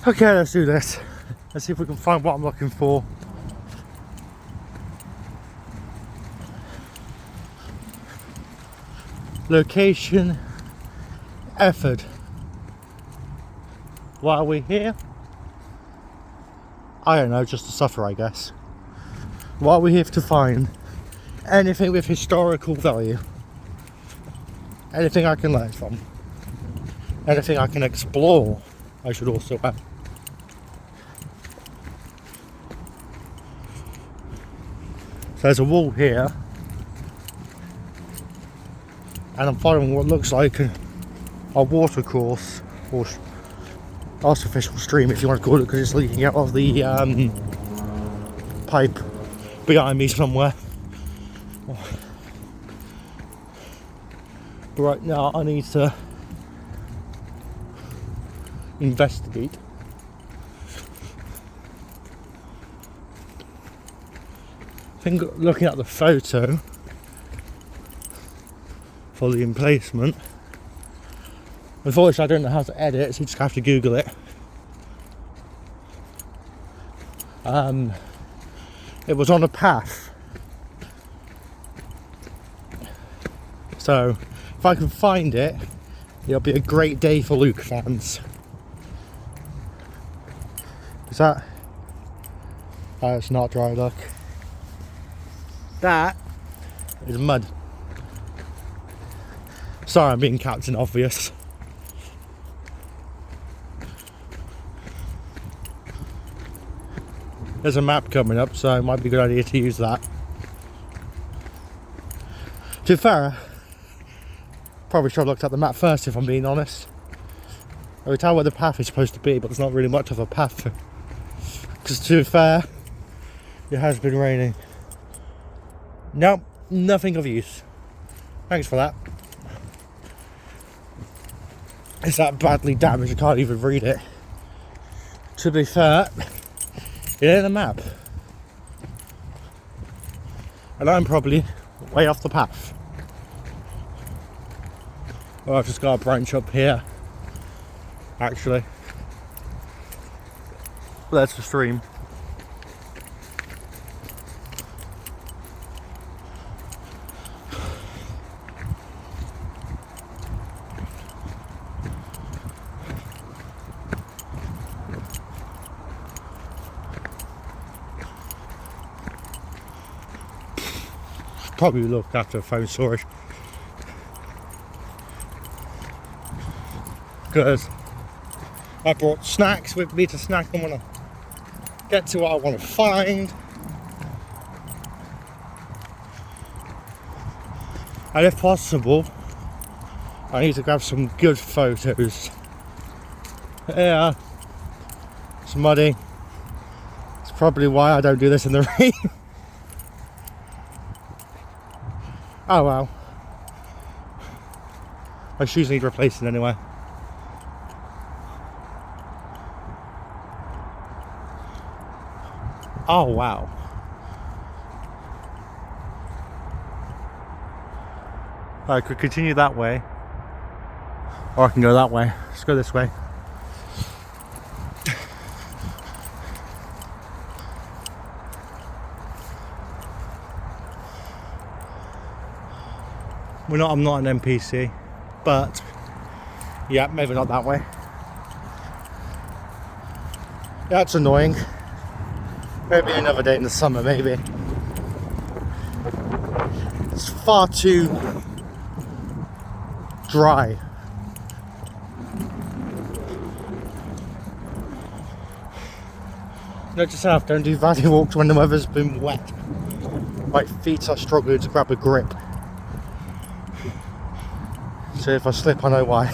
Okay, let's do this. Let's see if we can find what I'm looking for. Location, Efford. Why are we here? I don't know, just to suffer, I guess. Why are we here to find? Anything with historical value. Anything I can learn from. Anything I can explore, I should also add. So there's a wall here, and I'm following what looks like a water course, or artificial stream if you want to call it, because it's leaking out of the pipe behind me somewhere. But right now I need to investigate. I think looking at the photo for the emplacement, unfortunately I don't know how to edit, so you just have to Google it. It was on a path, so if I can find it, it'll be a great day for Luke fans. Is that? Oh, it's not dry, look. That is mud. Sorry, I'm being Captain Obvious. There's a map coming up, so it might be a good idea to use that. To be fair, probably should have looked at the map first, if I'm being honest. I can tell where the path is supposed to be, but there's not really much of a path. Because to be fair, it has been raining. Nope, nothing of use. Thanks for that. It's that badly damaged I can't even read it. To be fair, it ain't a map. And I'm probably way off the path. Oh, I've just got a branch up here. Actually. That's the stream. Probably look after phone storage, because I brought snacks with me to snack on when I get to what I want to find, and if possible I need to grab some good photos. Yeah, it's muddy. It's probably why I don't do this in the rain. Oh well. My shoes need replacing anyway. Oh wow. I could continue that way, or I can go that way. Let's go this way. I'm not an NPC, but yeah, maybe not that way. That's annoying. Maybe another day in the summer, maybe. It's far too dry. Note to self, don't do valley walks when the weather's been wet. My feet are struggling to grab a grip. So if I slip, I know why.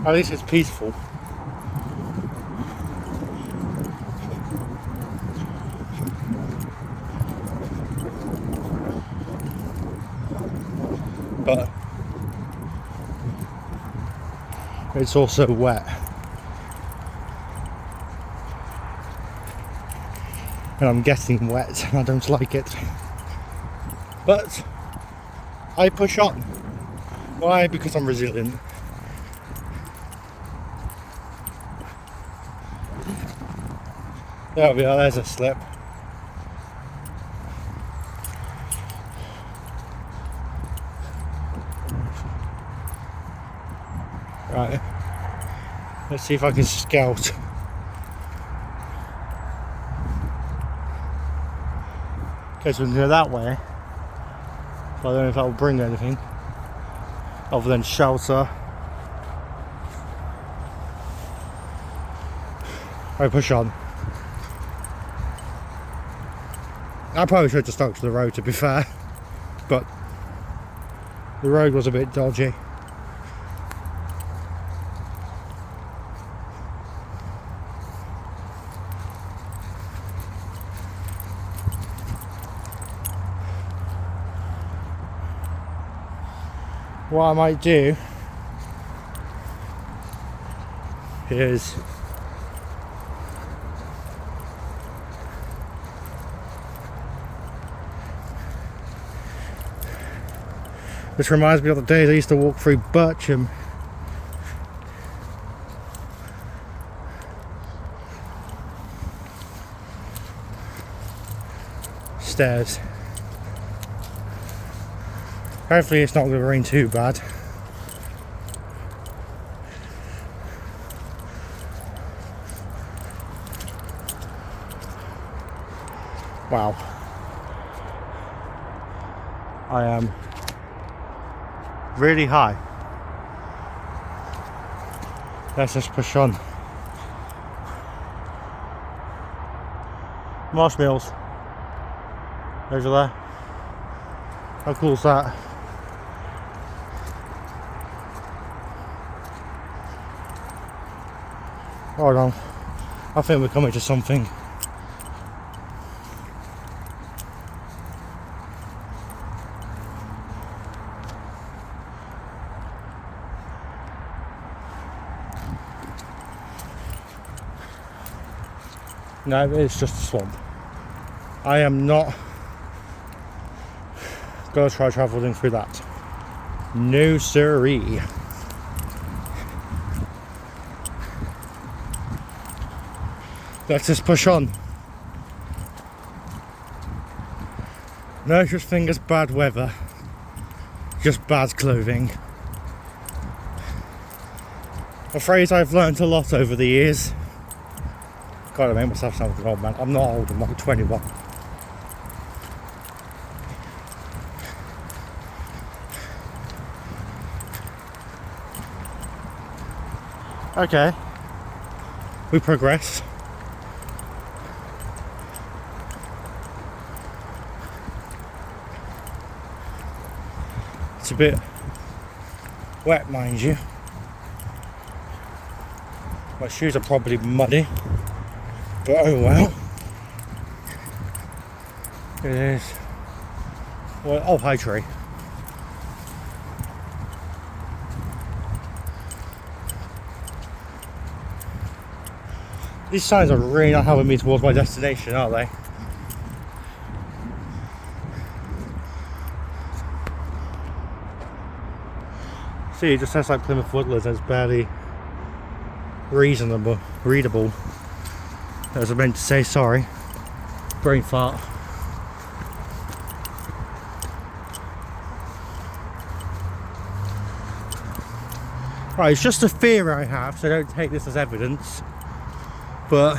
At least it's peaceful. But it's also wet. and I'm getting wet and I don't like it. But I push on. Why? Because I'm resilient. There we are, there's a slip. Right, let's see if I can scout. Okay, so we can go that way. But I don't know if that will bring anything other than shelter. I push on. I probably should have just stuck to the road, to be fair, but the road was a bit dodgy. What I might do is this reminds me of the days I used to walk through Bircham. Stairs. Hopefully it's not going to rain too bad. Wow. I am really high. Let's just push on. Marshmallows over there. How cool is that? Hold on, I think we're coming to something. No, it's just a swamp. I am not gonna try travelling through that. No siree. Let's just push on. No such thing as bad weather, just bad clothing. A phrase I've learnt a lot over the years. God, I make myself sound like an old man. I'm not old, I'm like 21. Okay, we progress. It's a bit wet, mind you. My shoes are probably muddy, but oh well. It is. Well, oh, hi tree. These signs are really not helping me towards my destination, are they? See, it just says like Plymouth Woodlands, and it's barely readable. As I meant to say, sorry. Brain fart. Right, it's just a fear I have, so don't take this as evidence. But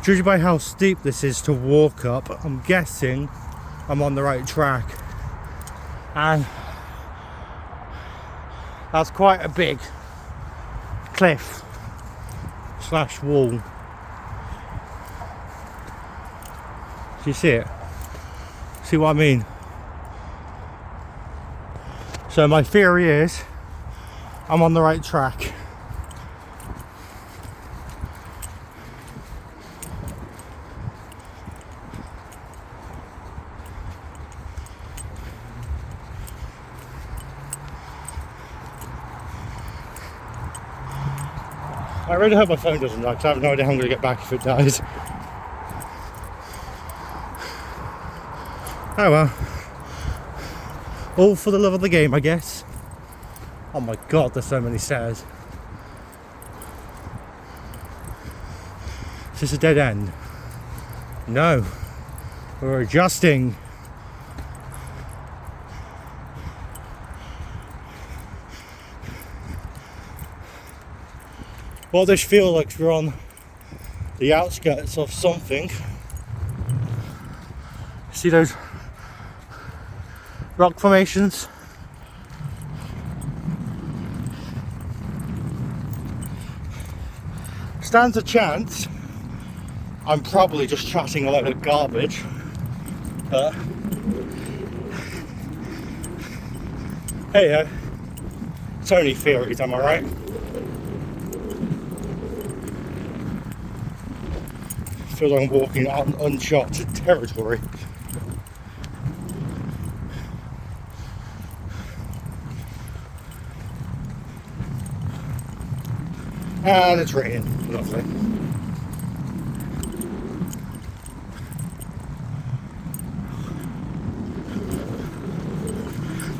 judging by how steep this is to walk up, I'm guessing I'm on the right track. And that's quite a big cliff slash wall. Do you see it? See what I mean? So my theory is I'm on the right track. I really hope my phone doesn't die, because I have no idea how I'm going to get back if it dies. Oh well. All for the love of the game, I guess. Oh my god, there's so many stairs. Is this a dead end? No. We're adjusting. Well, this feels like we're on the outskirts of something. See those rock formations? Stands a chance I'm probably just chatting a load of garbage, but hey, it's only theories, am I right? Feels like I'm walking on uncharted territory. And it's raining. Lovely.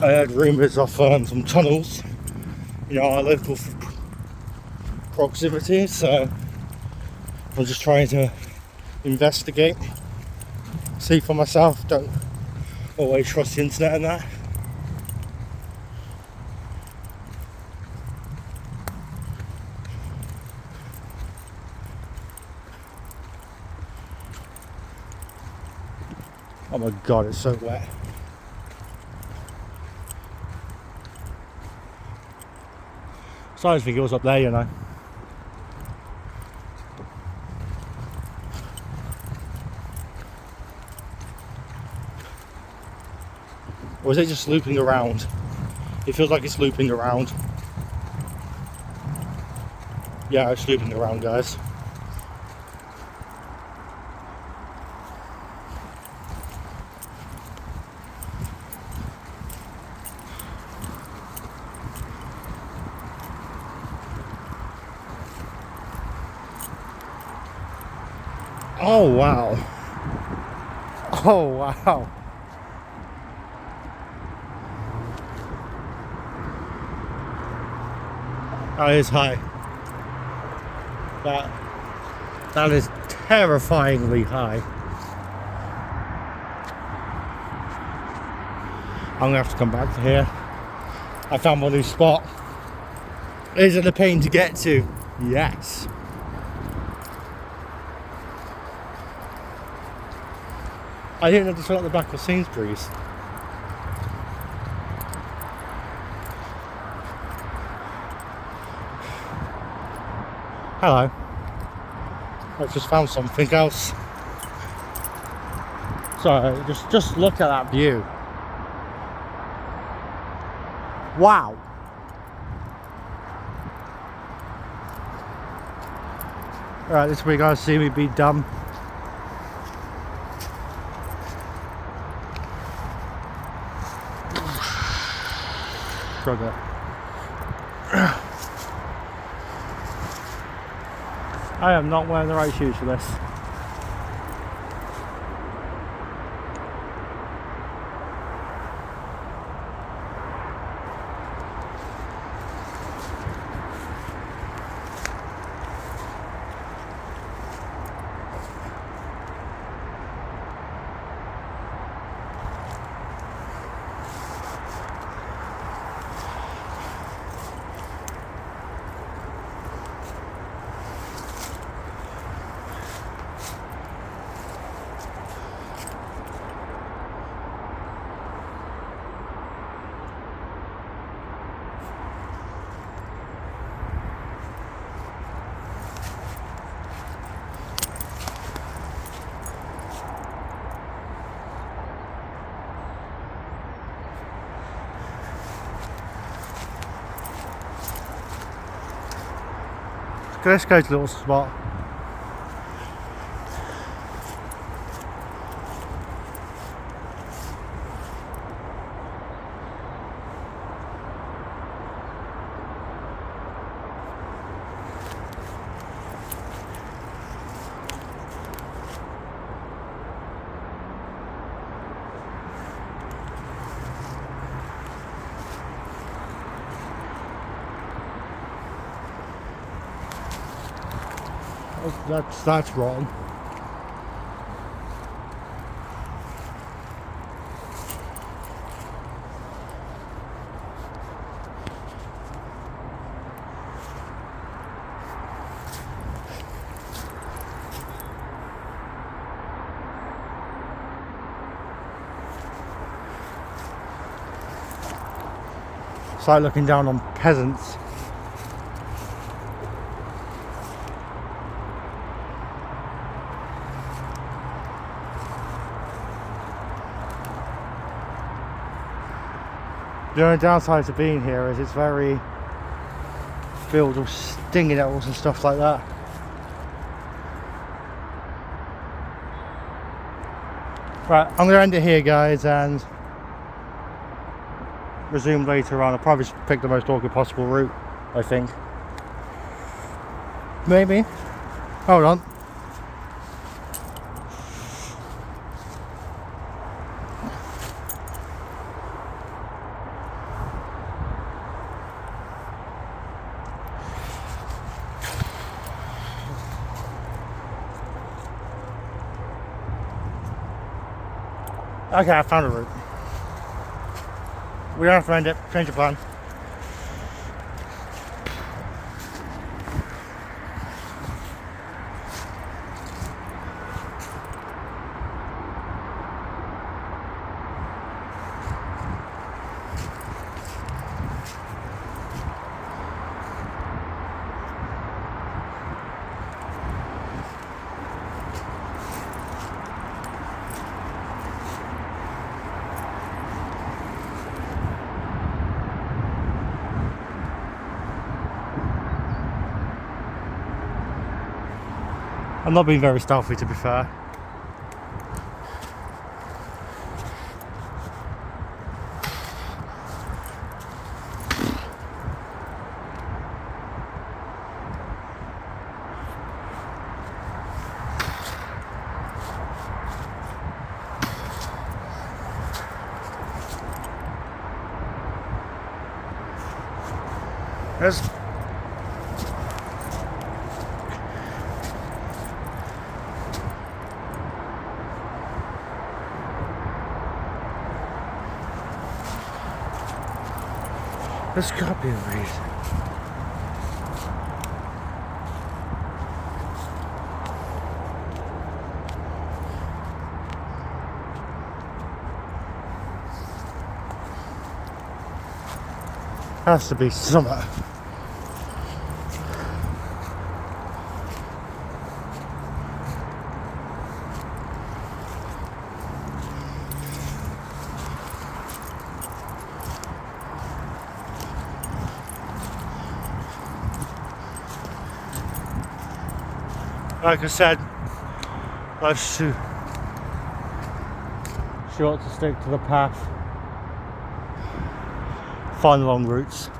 I heard rumours of some tunnels, our local proximity, so I'm just trying to investigate, see for myself. Don't always trust the internet and that. Oh my god, it's so wet. So I think it was up there, Or is it just looping around? It feels like it's looping around. Yeah, it's looping around, guys. Oh wow. Oh wow. That is high. That is terrifyingly high. I'm gonna have to come back to here. I found my new spot. Is it a pain to get to? Yes. I didn't know this was at the back of Sainsbury's. Hello. I just found something else. So just look at that view. Wow. Alright, this is where you guys see me be dumb. Struggle. I am not wearing the right shoes for this. Let's go to the little spot. That's wrong. It's like looking down on peasants. The only downside to being here is it's very filled with stinging nettles and stuff like that. Right, I'm going to end it here, guys, and resume later on. I'll probably just pick the most awkward possible route, I think. Maybe. Hold on. Okay, I found a route. We don't have to end it. Change the plan. I'm not being very stealthy, to be fair. There's gotta be a reason. Has to be something. Like I said, let's she ought to stick to the path, find the long routes.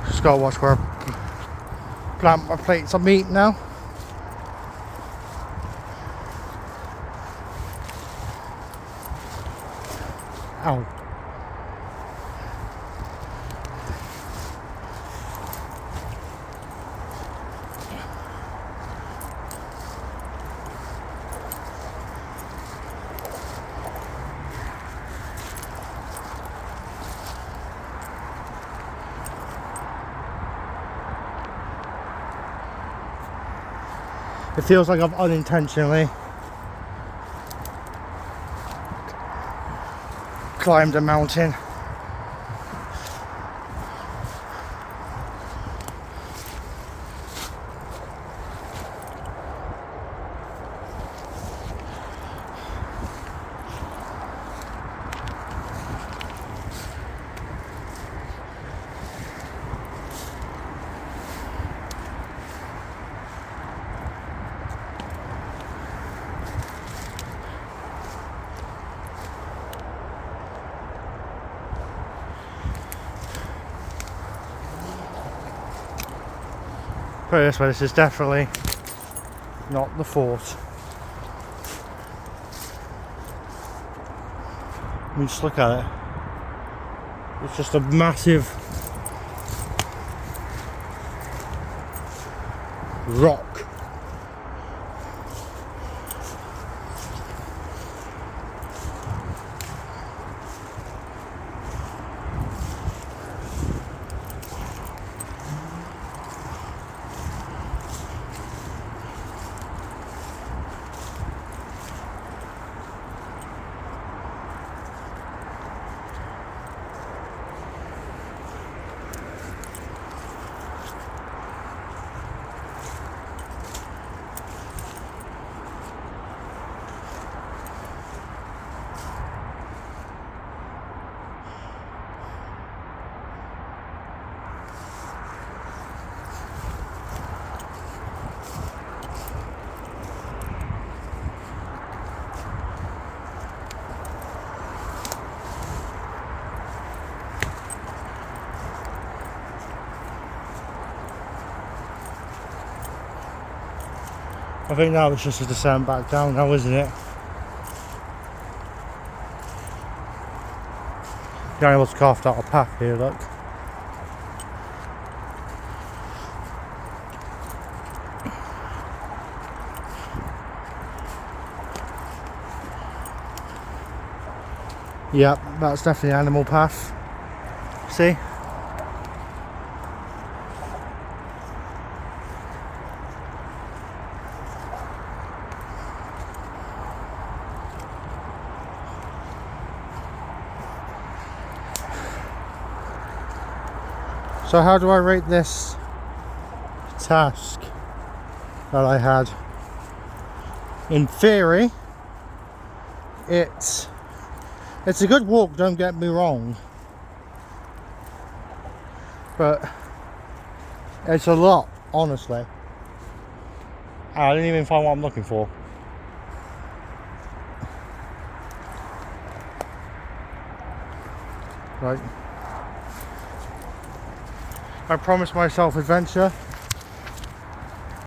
Just gotta watch where I plant my plates of meat now. Ow. It feels like I've unintentionally climbed a mountain. Put it this way, this is definitely not the fort. I mean, just look at it. It's just a massive rock. I think now it's just a descent back down now, isn't it? The animals carved out a path here, look. Yep, that's definitely an animal path. See? So how do I rate this task that I had? In theory, it's a good walk, don't get me wrong, but it's a lot, honestly. I didn't even find what I'm looking for. Right. I promised myself adventure.